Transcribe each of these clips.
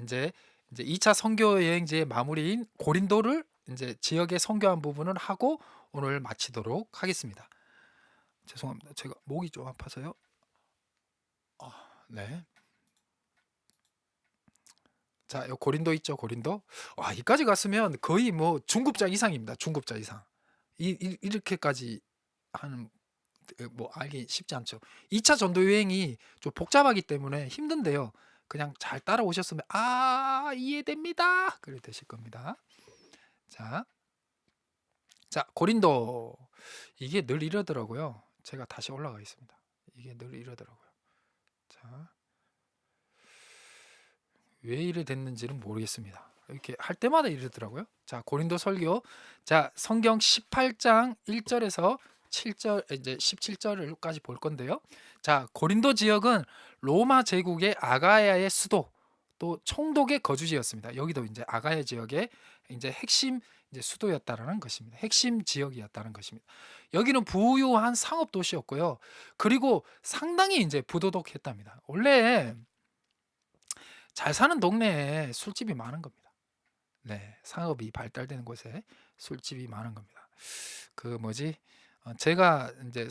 이제 2차 선교 여행지의 마무리인 고린도를 이제 지역에 선교한 부분을 하고 오늘 마치도록 하겠습니다. 죄송합니다. 제가 목이 좀 아파서요. 네. 자, 요 고린도 있죠, 고린도. 와, 이까지 갔으면 거의 뭐 중급자 이상입니다. 중급자 이상. 이렇게까지 하는 뭐 알기 쉽지 않죠. 2차 전도 여행이 좀 복잡하기 때문에 힘든데요. 그냥 잘 따라오셨으면 이해됩니다. 그래 되실 겁니다. 자, 자, 고린도. 이게 늘 이러더라고요. 제가 다시 올라가겠습니다. 이게 늘 이러더라고요. 자, 왜 이래 됐는지는 모르겠습니다. 이렇게 할 때마다 이러더라고요. 자, 고린도 설교. 자, 성경 18장 1절에서 7절 이제 17절까지 볼 건데요. 자, 고린도 지역은 로마 제국의 아가야의 수도 또 총독의 거주지였습니다. 여기도 이제 아가야 지역의 이제 핵심 이제 수도였다라는 것입니다. 핵심 지역이었다는 것입니다. 여기는 부유한 상업 도시였고요. 그리고 상당히 이제 부도덕했답니다. 원래 잘 사는 동네에 술집이 많은 겁니다. 네, 상업이 발달되는 곳에 술집이 많은 겁니다. 그 뭐지? 제가 이제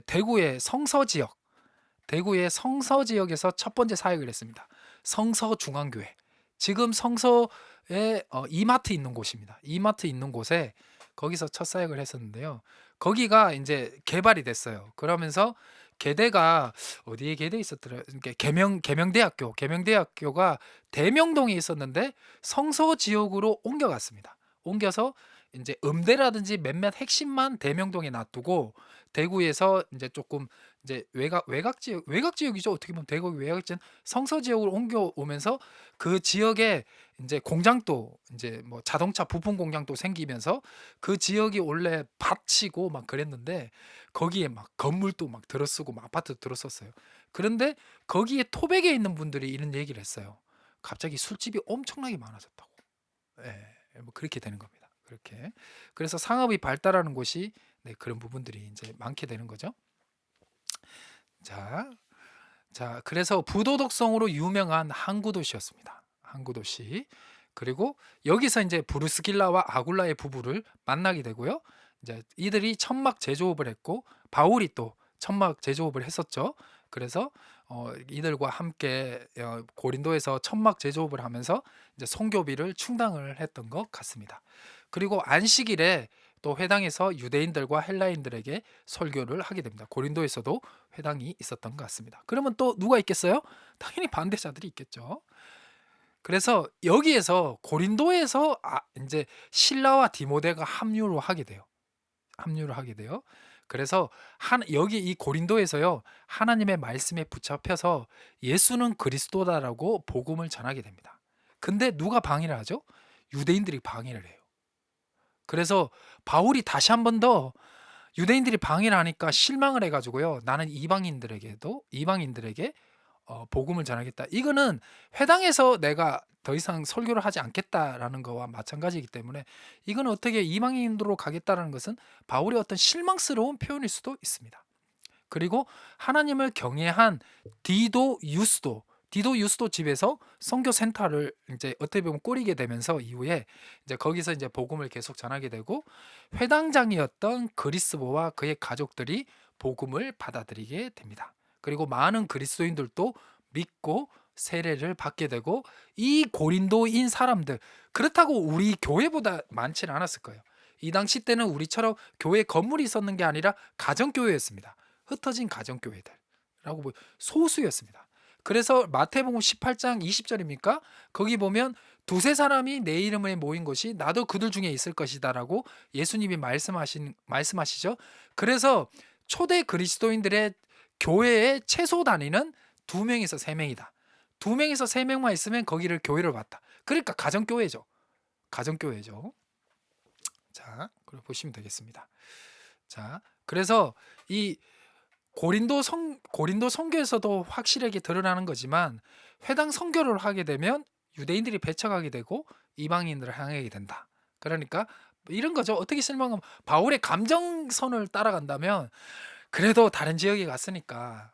대구의 성서 지역, 대구의 성서 지역에서 첫 번째 사역을 했습니다. 성서 중앙교회. 지금 성서에 이마트 있는 곳입니다. 이마트 있는 곳에 거기서 첫 사역을 했었는데요. 거기가 이제 개발이 됐어요. 그러면서 계대가 어디에 계대 있었더라? 이게 계명대학교가 대명동에 있었는데 성서 지역으로 옮겨갔습니다. 옮겨서 이제 음대라든지 몇몇 핵심만 대명동에 놔두고 대구에서 이제 조금 이제 외곽 지역이죠. 어떻게 보면 대구 외곽 지역 성서 지역으로 옮겨오면서 그 지역에 이제 공장도 이제 뭐 자동차 부품 공장도 생기면서 그 지역이 원래 밭이고 막 그랬는데 거기에 막 건물도 막 들어서고 막 아파트 들어섰어요. 그런데 거기에 토백에 있는 분들이 이런 얘기를 했어요. 갑자기 술집이 엄청나게 많아졌다고. 예, 뭐 그렇게 되는 겁니다. 그렇게. 그래서 상업이 발달하는 곳이 네, 그런 부분들이 이제 많게 되는 거죠. 자, 자, 그래서 부도덕성으로 유명한 항구 도시였습니다. 항구 도시. 그리고 여기서 이제 브루스길라와 아굴라의 부부를 만나게 되고요. 이제 이들이 천막 제조업을 했고 바울이 또 천막 제조업을 했었죠. 그래서 이들과 함께 고린도에서 천막 제조업을 하면서 이제 선교비를 충당을 했던 것 같습니다. 그리고 안식일에 또 회당에서 유대인들과 헬라인들에게 설교를 하게 됩니다. 고린도에서도 회당이 있었던 것 같습니다. 그러면 또 누가 있겠어요? 당연히 반대자들이 있겠죠. 그래서 여기에서 고린도에서 이제 실라와 디모데가 합류를 하게 돼요. 합류를 하게 돼요. 그래서 여기 이 고린도에서요 하나님의 말씀에 붙잡혀서 예수는 그리스도다라고 복음을 전하게 됩니다. 근데 누가 방해를 하죠? 유대인들이 방해를 해요. 그래서 바울이 다시 한 번 더 유대인들이 방해를 하니까 실망을 해가지고요. 나는 이방인들에게 복음을 전하겠다. 이거는 회당에서 내가 더 이상 설교를 하지 않겠다라는 거와 마찬가지이기 때문에 이건 어떻게 이방인으로 가겠다라는 것은 바울의 어떤 실망스러운 표현일 수도 있습니다. 그리고 하나님을 경외한 디도 유스도 집에서 선교 센터를 이제 어떻게 보면 꾸리게 되면서 이후에 이제 거기서 이제 복음을 계속 전하게 되고 회당장이었던 그리스보와 그의 가족들이 복음을 받아들이게 됩니다. 그리고 많은 그리스도인들도 믿고 세례를 받게 되고 이 고린도인 사람들 그렇다고 우리 교회보다 많지는 않았을 거예요. 이 당시 때는 우리처럼 교회 건물이 있었는 게 아니라 가정교회였습니다. 흩어진 가정교회들라고 소수였습니다. 그래서 마태복음 18장 20절입니까? 거기 보면 두세 사람이 내 이름에 모인 것이 나도 그들 중에 있을 것이다라고 예수님이 말씀하시죠. 그래서 초대 그리스도인들의 교회의 최소 단위는 2명에서 3명이다. 2명에서 3명만 있으면 거기를 교회를 봤다. 그러니까 가정교회죠. 가정교회죠. 자, 그걸 보시면 되겠습니다. 자, 그래서 이 고린도 선교에서도 확실하게 드러나는 거지만 회당 선교를 하게 되면 유대인들이 배척하게 되고 이방인들을 향하게 된다. 그러니까 이런 거죠. 어떻게 설명하면 바울의 감정선을 따라간다면 그래도 다른 지역에 갔으니까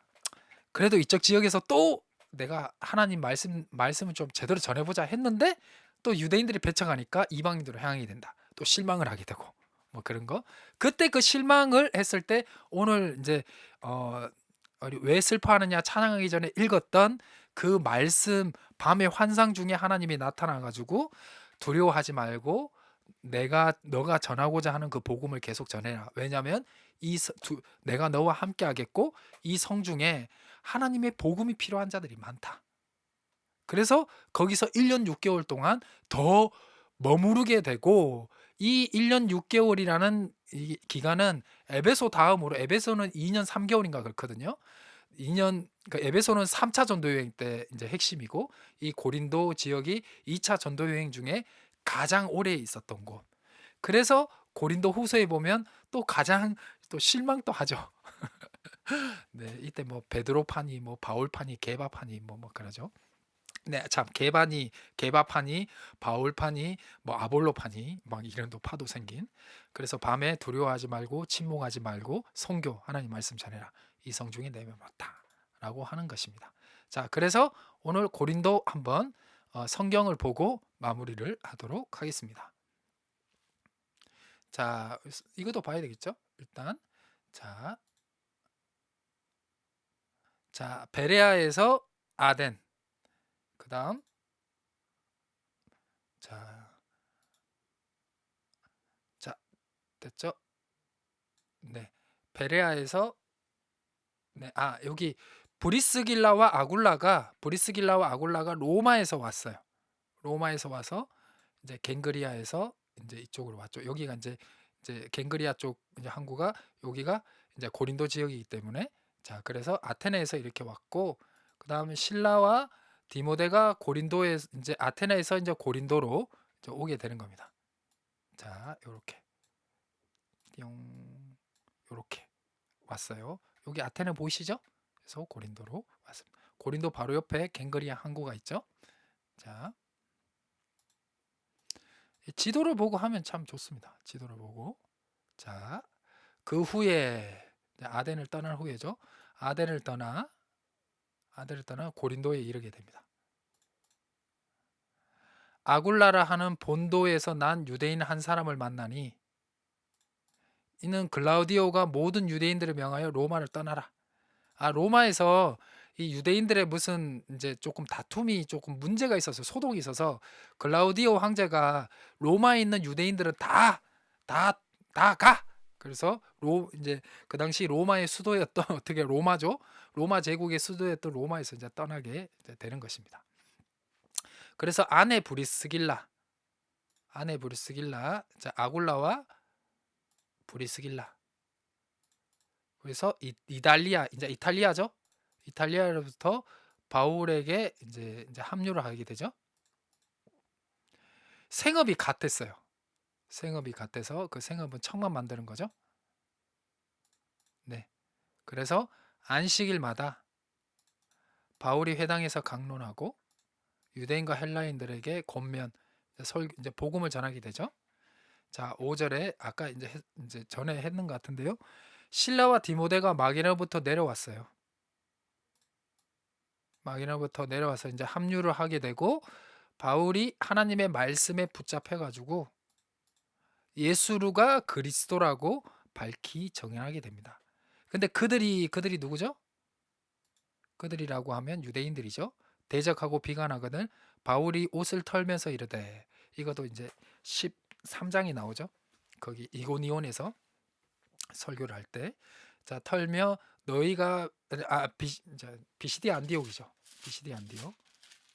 그래도 이쪽 지역에서 또 내가 하나님 말씀을 좀 제대로 전해보자 했는데 또 유대인들이 배척하니까 이방인으로 향하게 된다. 또 실망을 하게 되고 뭐 그런 거. 그때 그 실망을 했을 때 오늘 이제 어, 왜 슬퍼하느냐 찬양하기 전에 읽었던 그 말씀 밤의 환상 중에 하나님이 나타나 가지고 두려워하지 말고 너가 전하고자 하는 그 복음을 계속 전해라. 왜냐하면 내가 너와 함께 하겠고 이 성 중에 하나님의 복음이 필요한 자들이 많다. 그래서 거기서 1년 6개월 동안 더 머무르게 되고 이 1년 6개월이라는 이 기간은 에베소 다음으로 에베소는 2년 3개월인가 그렇거든요. 2년 그러니까 에베소는 3차 전도 여행 때 이제 핵심이고 이 고린도 지역이 2차 전도 여행 중에 가장 오래 있었던 곳. 그래서 고린도 후서에 보면 또 가장 또 실망도 하죠. 네, 이때 뭐 베드로파니, 뭐 바울파니, 게바파니 뭐 그러죠. 네, 참 게바파니, 바울파니, 뭐 아볼로파니 막 이런 또 파도 생긴. 그래서 밤에 두려워하지 말고 침묵하지 말고 선교 하나님 말씀 전해라. 이 성 중에 내면 맞다라고 하는 것입니다. 자, 그래서 오늘 고린도 한번 성경을 보고 마무리를 하도록 하겠습니다. 자, 이것도 봐야 되겠죠? 일단 자, 베레아에서 아덴. 그다음 자, 자 됐죠? 네. 베레아에서 네. 여기 브리스길라와 아굴라가 로마에서 왔어요. 로마에서 와서 이제 갱그리아에서 이제 이쪽으로 왔죠. 여기가 이제 갱그리아 쪽 이제 항구가 여기가 이제 고린도 지역이기 때문에 자, 그래서 아테네에서 이렇게 왔고 그다음에 신라와 디모데가 고린도에 이제 아테네에서 이제 고린도로 이제 오게 되는 겁니다. 자, 요렇게 띠용 요렇게 왔어요. 여기 아테네 보이시죠? 그래서 고린도로 왔습니다. 고린도 바로 옆에 갱그리아 항구가 있죠. 자, 지도를 보고 하면 참 좋습니다. 지도를 보고. 자, 그 후에 아덴을 떠난 후에죠. 아덴을 떠나 고린도에 이르게 됩니다. 아굴라라 하는 본도에서 난 유대인 한 사람을 만나니 이는 글라우디오가 모든 유대인들을 명하여 로마를 떠나라. 로마에서 이 유대인들의 무슨 이제 조금 다툼이 조금 문제가 있어서 소동이 있어서 글라우디오 황제가 로마에 있는 유대인들은 다 가. 그래서 이제 그 당시 로마의 수도였던 어떻게 로마죠? 로마 제국의 수도였던 로마에서 이제 떠나게 이제 되는 것입니다. 그래서 아내 브리스길라, 자, 아굴라와 브리스길라. 그래서 이탈리아 이제 이탈리아죠. 이탈리아로부터 바울에게 이제 합류를 하게 되죠. 생업이 같았어요. 생업이 같아서 그 생업은 청만 만드는 거죠. 네. 그래서 안식일마다 바울이 회당에서 강론하고 유대인과 헬라인들에게 권면 이제 복음을 전하게 되죠. 자, 5절에 아까 이제 전에 했는 것 같은데요. 실라와 디모데가 마게도냐부터 내려왔어요. 마게도냐부터 내려와서 이제 합류를 하게 되고 바울이 하나님의 말씀에 붙잡혀 가지고 예수가 그리스도라고 밝히 정언하게 됩니다. 근데 그들이 누구죠? 그들이라고 하면 유대인들이죠. 대적하고 비관하거든 바울이 옷을 털면서 이르되 이것도 이제 13장이 나오죠. 거기 이고니온에서 설교를 할 때 자, 털며 너희가 비시디 안디옥이죠. 비시디 안디옥.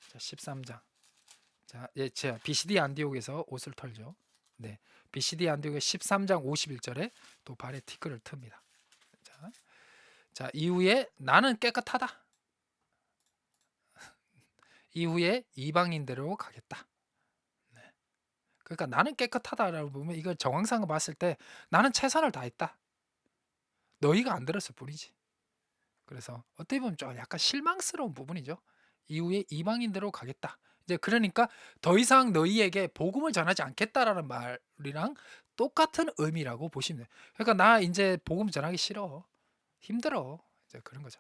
자, 13장. 자, 비시디 안디옥에서 옷을 털죠. 네. 비시디 안디옥의 13장 51절에 또 발에 티끌을 틉니다. 자, 이후에 나는 깨끗하다. 이후에 이방인대로 가겠다. 네. 그러니까 나는 깨끗하다라고 보면 이걸 정황상으로 봤을 때 나는 최선을 다했다. 너희가 안 들었을 뿐이지. 그래서 어떻게 보면 좀 약간 실망스러운 부분이죠. 이후에 이방인대로 가겠다. 이제 그러니까 더 이상 너희에게 복음을 전하지 않겠다라는 말이랑 똑같은 의미라고 보시면 돼요. 그러니까 나 이제 복음 전하기 싫어. 힘들어. 이제 그런 거죠.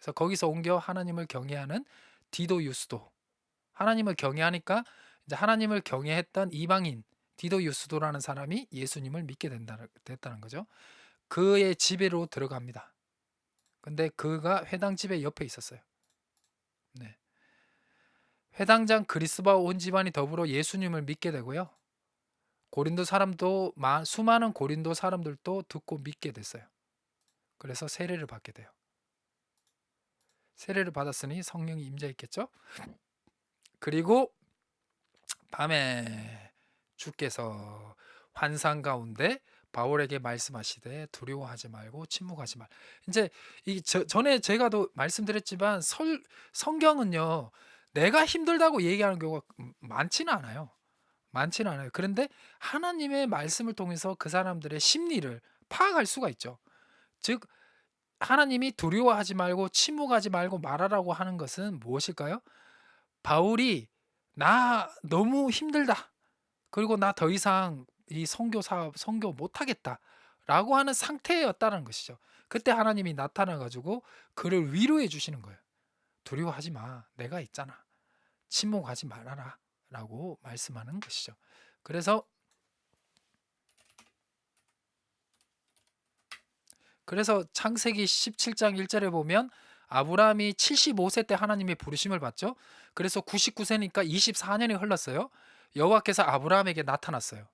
그래서 거기서 옮겨 하나님을 경외하는 디도 유스도. 하나님을 경외하니까 이제 하나님을 경외했던 이방인 디도 유스도라는 사람이 예수님을 믿게 됐다는 거죠. 그의 집으로 들어갑니다. 근데 그가 회당 집의 옆에 있었어요. 네. 회당장 그리스바 온 집안이 더불어 예수님을 믿게 되고요. 고린도 사람도 수많은 고린도 사람들도 듣고 믿게 됐어요. 그래서 세례를 받게 돼요. 세례를 받았으니 성령이 임재했겠죠. 그리고 밤에 주께서 환상 가운데 바울에게 말씀하시되 두려워하지 말고 침묵하지 말. 이제 전에 제가도 말씀드렸지만 성경은요, 내가 힘들다고 얘기하는 경우가 많지는 않아요. 많지는 않아요. 그런데 하나님의 말씀을 통해서 그 사람들의 심리를 파악할 수가 있죠. 즉 하나님이 두려워하지 말고 침묵하지 말고 말하라고 하는 것은 무엇일까요? 바울이 나 너무 힘들다. 그리고 나 더 이상 이 선교 사업 선교 못 하겠다라고 하는 상태였다는 것이죠. 그때 하나님이 나타나 가지고 그를 위로해 주시는 거예요. 두려워하지 마. 내가 있잖아. 침묵하지 말아라라고 말씀하는 것이죠. 그래서 창세기 17장 1절에 보면 아브라함이 75세 때 하나님의 부르심을 받죠. 그래서 99세니까 24년이 흘렀어요. 여호와께서 아브라함에게 나타났어요.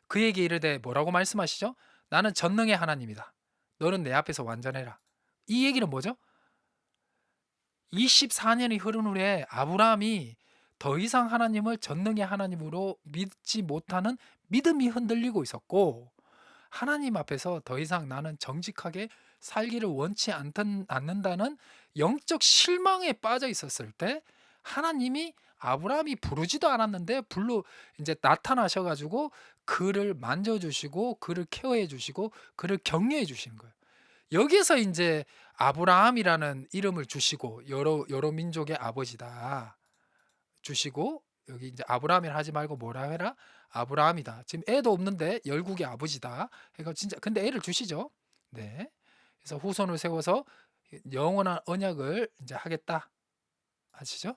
그에게 이르되 뭐라고 말씀하시죠? 나는 전능의 하나님이다. 너는 내 앞에서 완전해라. 이 얘기는 뭐죠? 24년이 흐른 후에 아브라함이 더 이상 하나님을 전능의 하나님으로 믿지 못하는 믿음이 흔들리고 있었고, 하나님 앞에서 더 이상 나는 정직하게 살기를 원치 않는다는 영적 실망에 빠져 있었을 때 하나님이 아브라함이 부르지도 않았는데 이제 나타나셔 가지고 그를 만져주시고 그를 케어해 주시고 그를 격려해 주시는 거예요. 여기서 이제 아브라함이라는 이름을 주시고 여러 민족의 아버지다 주시고, 여기 이제 아브라함이라 하지 말고 뭐라 해라? 아브라함이다. 지금 애도 없는데 열국의 아버지다. 그러니까 진짜 근데 애를 주시죠. 네. 그래서 후손을 세워서 영원한 언약을 이제 하겠다. 아시죠?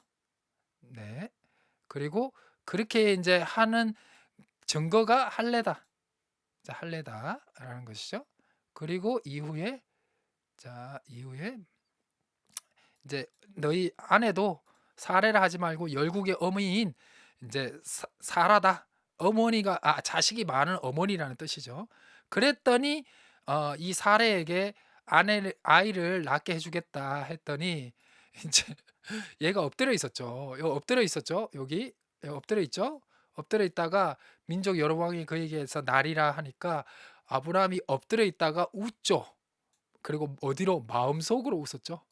네. 그리고 그렇게 이제 하는 증거가 할례다. 자, 할례다라는 것이죠. 그리고 이후에 이제 너희 아내도 사례라 하지 말고 열국의 어머니인 이제 사라다. 자식이 많은 어머니라는 뜻이죠. 그랬더니 이 사례에게 아이를 낳게 해주겠다 했더니 이제 얘가 엎드려 있었죠. 여기 엎드려 있죠. 엎드려 있다가 민족 여러 왕이 그에게서 나리라 하니까 아브라함이 엎드려 있다가 웃죠. 그리고 어디로? 마음속으로 웃었죠.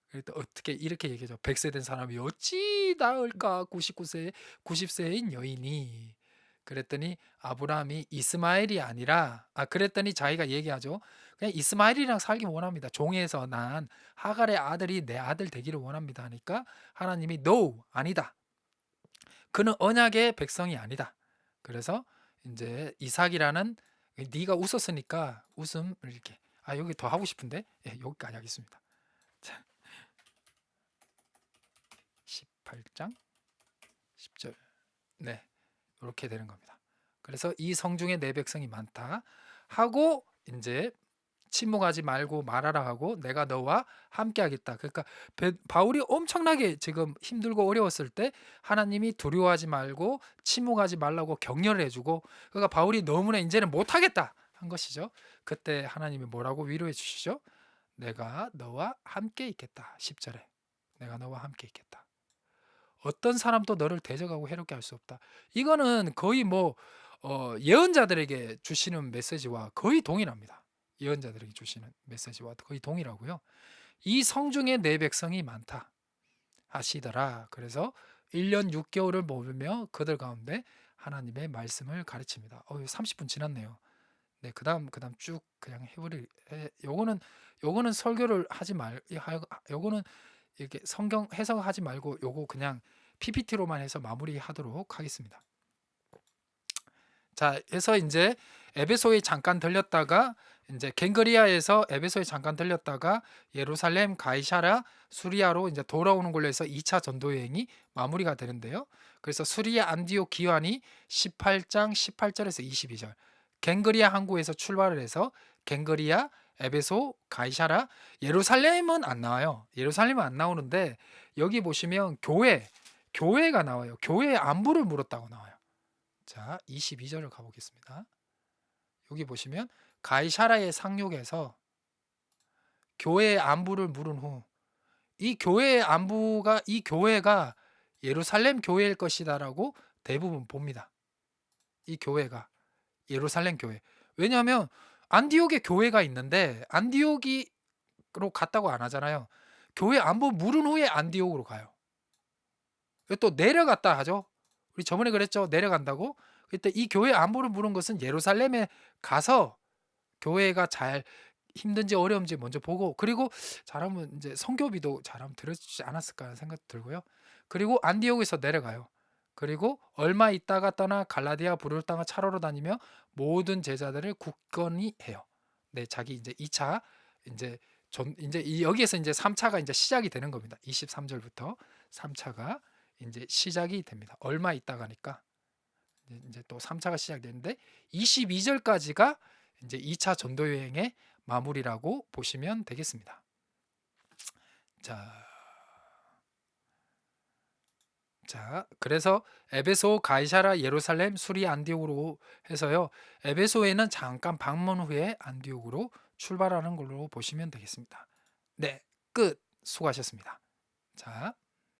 그랬더니 어떻게 이렇게 얘기하죠. 100세 된 사람이 어찌 나을까? 90세인 여인이. 그랬더니 아브라함이 이스마엘이 아니라 그랬더니 자기가 얘기하죠. 그냥 이스마엘이랑 살기 원합니다. 종에서 난 하갈의 아들이 내 아들 되기를 원합니다 하니까 하나님이 No, 아니다. 그는 언약의 백성이 아니다. 그래서 이제 이삭이라는, 네가 웃었으니까 웃음을 이렇게 여기 더 하고 싶은데 여기까지 하겠습니다. 자, 18장 10절. 네. 이렇게 되는 겁니다. 그래서 이 성중에 내 백성이 많다 하고 이제 침묵하지 말고 말하라 하고 내가 너와 함께 하겠다. 그러니까 바울이 엄청나게 지금 힘들고 어려웠을 때 하나님이 두려워하지 말고 침묵하지 말라고 격려를 해주고, 그러니까 바울이 너무나 이제는 못하겠다 한 것이죠. 그때 하나님이 뭐라고 위로해 주시죠? 내가 너와 함께 있겠다. 10절에 내가 너와 함께 있겠다. 어떤 사람도 너를 대적하고 해롭게 할 수 없다. 이거는 거의 예언자들에게 주시는 메시지와 거의 동일합니다. 예언자들에게 주시는 메시지와 거의 동일하고요. 이 성중에 내 백성이 많다 하시더라. 그래서 1년 6개월을 모으며 그들 가운데 하나님의 말씀을 가르칩니다. 30분 지났네요. 네, 그다음 쭉 그냥 요거는 설교를 하지 요거는 이렇게 성경 해석하지 말고 요거 그냥 PPT로만 해서 마무리하도록 하겠습니다. 자, 그래서 이제 에베소에 잠깐 들렸다가 이제 갱그리아에서 에베소에 잠깐 들렸다가 예루살렘, 가이사랴, 수리아로 이제 돌아오는 걸로 해서 2차 전도 여행이 마무리가 되는데요. 그래서 수리아 안디옥 기환이 18장 18절에서 22절. 갱그리아 항구에서 출발을 해서 갱그리아, 에베소, 가이사랴, 예루살렘은 안 나와요. 예루살렘은 안 나오는데 여기 보시면 교회가 나와요. 교회의 안부를 물었다고 나와요. 자, 22절을 가보겠습니다. 여기 보시면 가이사라의 상륙에서 교회의 안부를 물은 후 이 교회의 안부가 이 교회가 예루살렘 교회일 것이다라고 대부분 봅니다. 이 교회가 예루살렘 교회. 왜냐하면 안디옥에 교회가 있는데 안디옥으로 갔다고 안 하잖아요. 교회 안부 물은 후에 안디옥으로 가요. 또 내려갔다 하죠. 우리 저번에 그랬죠. 내려간다고. 그때 이 교회 안부를 물은 것은 예루살렘에 가서 교회가 잘 힘든지 어려운지 먼저 보고, 그리고 잘하면 이제 선교비도 잘하면 들어주지 않았을까 하는 생각 들고요. 그리고 안디옥에서 내려가요. 그리고 얼마 있다가 떠나 갈라디아 부르를 땅을 차로로 다니며 모든 제자들을 굳건히 해요. 네, 자기 이제 2차 이제 여기에서 이제 3차가 이제 시작이 되는 겁니다. 23절부터 3차가 이제 시작이 됩니다. 얼마 있다가니까 이제 또 3차가 시작되는데 22절까지가 이제 2차 전도 여행의 마무리라고 보시면 되겠습니다. 자, 그래서 에베소, 가이사라, 예루살렘, 수리, 안디옥으로 해서요. 에베소에는 잠깐 방문 후에 안디옥으로 출발하는 걸로 보시면 되겠습니다. 네, 끝. 수고하셨습니다. 자.